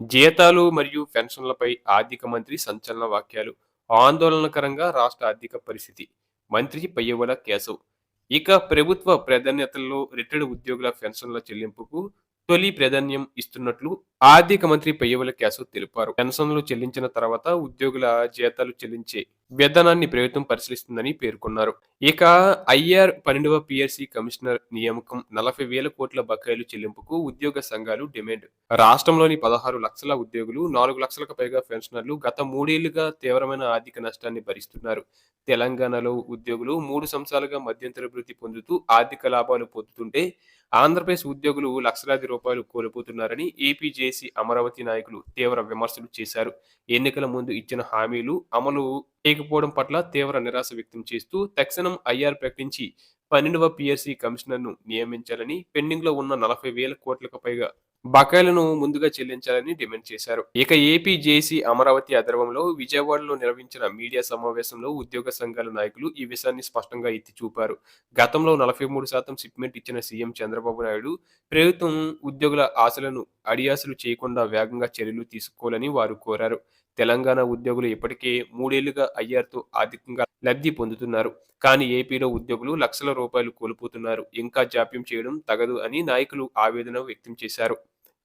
జీతాలు మరియు పెన్షన్లపై ఆర్థిక మంత్రి సంచలన వ్యాఖ్యలు. ఆందోళనకరంగా రాష్ట్ర ఆర్థిక పరిస్థితి. మంత్రి పయ్యవుల కేశవ్. ఇక ప్రభుత్వ ప్రాధాన్యతల్లో రిటైర్డ్ ఉద్యోగుల పెన్షన్ల చెల్లింపుకు తొలి ప్రాధాన్యం ఇస్తున్నట్లు ఆర్థిక మంత్రి పయ్యవుల కేశవ్ తెలిపారు. పెన్షన్లు చెల్లించిన తర్వాత ఉద్యోగుల జీతాలు చెల్లించే విధానాన్ని ప్రభుత్వం పరిశీలిస్తుందని పేర్కొన్నారు. ఇక ఐఆర్ 12వ పిఎస్సి కమిషనర్ నియామకం 40,000 కోట్ల బకాయిలు చెల్లింపుకు ఉద్యోగ సంఘాలు డిమాండ్. రాష్ట్రంలోని 16 లక్షల ఉద్యోగులు, 4 లక్షలకు పైగా పెన్షనర్లు గత మూడేళ్లుగా తీవ్రమైన ఆర్థిక నష్టాన్ని భరిస్తున్నారు. తెలంగాణలో ఉద్యోగులు 3 సంవత్సరాలుగా మధ్యంతర భృతి పొందుతూ ఆర్థిక లాభాలు పొందుతుంటే, ఆంధ్రప్రదేశ్ ఉద్యోగులు లక్షలాది రూపాయలు కోల్పోతున్నారని ఏపీ జేఏసీ అమరావతి నాయకులు తీవ్ర విమర్శలు చేశారు. ఎన్నికల ముందు ఇచ్చిన హామీలు అమలు చేయకపోవడం పట్ల తీవ్ర నిరాశ వ్యక్తం చేస్తూ తక్షణం ఐఆర్ ప్రకటించి 12వ పిఎస్సి కమిషనర్ను నియమించాలని, పెండింగ్లో ఉన్న 40,000 కోట్లకు పైగా బకాయిలను ముందుగా చెల్లించాలని డిమాండ్ చేశారు. ఇక ఏపీ జేఏసీ అమరావతి ఆధ్వర్యంలో విజయవాడలో నిర్వహించిన మీడియా సమావేశంలో ఉద్యోగ సంఘాల నాయకులు ఈ విషయాన్ని స్పష్టంగా ఎత్తి చూపారు. గతంలో 43% షిప్మెంట్ ఇచ్చిన సీఎం చంద్రబాబు నాయుడు ప్రభుత్వం ఉద్యోగుల ఆశలను అడియాసలు చేయకుండా వేగంగా చర్యలు తీసుకోవాలని వారు కోరారు. తెలంగాణ ఉద్యోగులు ఇప్పటికే మూడేళ్లుగా ఐఆర్‌తో ఆర్థికంగా లబ్ధి పొందుతున్నారు. కానీ ఏపీలో ఉద్యోగులు లక్షల రూపాయలు కోల్పోతున్నారు. ఇంకా జాప్యం చేయడం తగదు అని నాయకులు ఆవేదన వ్యక్తం చేశారు.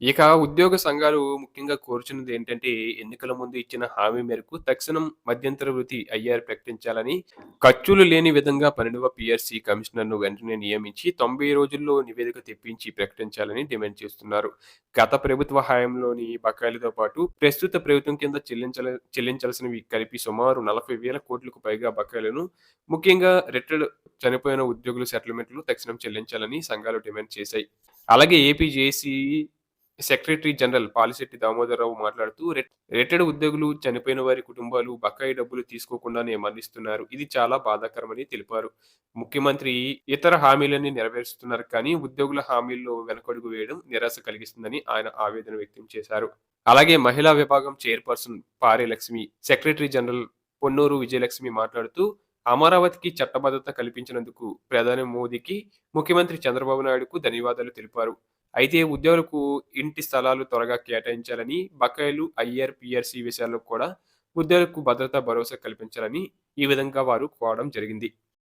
ఇక ఉద్యోగ సంఘాలు ముఖ్యంగా కోరుచున్నది ఏంటంటే, ఎన్నికల ముందు ఇచ్చిన హామీ మేరకు తక్షణం మధ్యంతర వృత్తి ఐఆర్ ప్రకటించాలని, ఖర్చులు లేని విధంగా 12వ పీఆర్సీ కమిషనర్‌ను వెంటనే నియమించి 90 రోజుల్లో నివేదిక తెప్పించి ప్రకటించాలని డిమాండ్ చేస్తున్నారు. గత ప్రభుత్వ హయాంలోని బకాయిలతో పాటు ప్రస్తుత ప్రభుత్వం కింద చెల్లించాల్సినవి కలిపి సుమారు 40,000 కోట్లకు పైగా బకాయిలను, ముఖ్యంగా రిటైర్డ్ చనిపోయిన ఉద్యోగుల సెటిల్మెంట్‌లు తక్షణం చెల్లించాలని సంఘాలు డిమాండ్ చేశాయి. అలాగే AP JAC secretary general Polishetty Damodara Rao మాట్లాడుతూ, రిటైర్డ్ ఉద్యోగులు, చనిపోయిన వారి కుటుంబాలు బకాయి డబ్బులు తీసుకోకుండానే మరణిస్తున్నారు. ఇది చాలా బాధాకరమని తెలిపారు. ముఖ్యమంత్రి ఇతర హామీలన్నీ నెరవేరుస్తున్నారు కానీ ఉద్యోగుల హామీల్లో వెనకడుగు వేయడం నిరాశ కలిగిస్తుందని ఆయన ఆవేదన వ్యక్తం చేశారు. అలాగే మహిళా విభాగం చైర్పర్సన్ పారే లక్ష్మి, సెక్రటరీ జనరల్ పొన్నూరు విజయలక్ష్మి మాట్లాడుతూ, అమరావతికి చట్టబద్ధత కల్పించినందుకు ప్రధాని మోదీకి, ముఖ్యమంత్రి చంద్రబాబు నాయుడుకు ధన్యవాదాలు తెలిపారు. అయితే ఉద్యోగులకు ఇంటి స్థలాలు త్వరగా కేటాయించాలని, బకాయిలు, ఐఆర్, పీఆర్సీ విషయాల్లో కూడా ఉద్యోగులకు భద్రత, భరోసా కల్పించాలని ఈ విధంగా వారు కోరడం జరిగింది.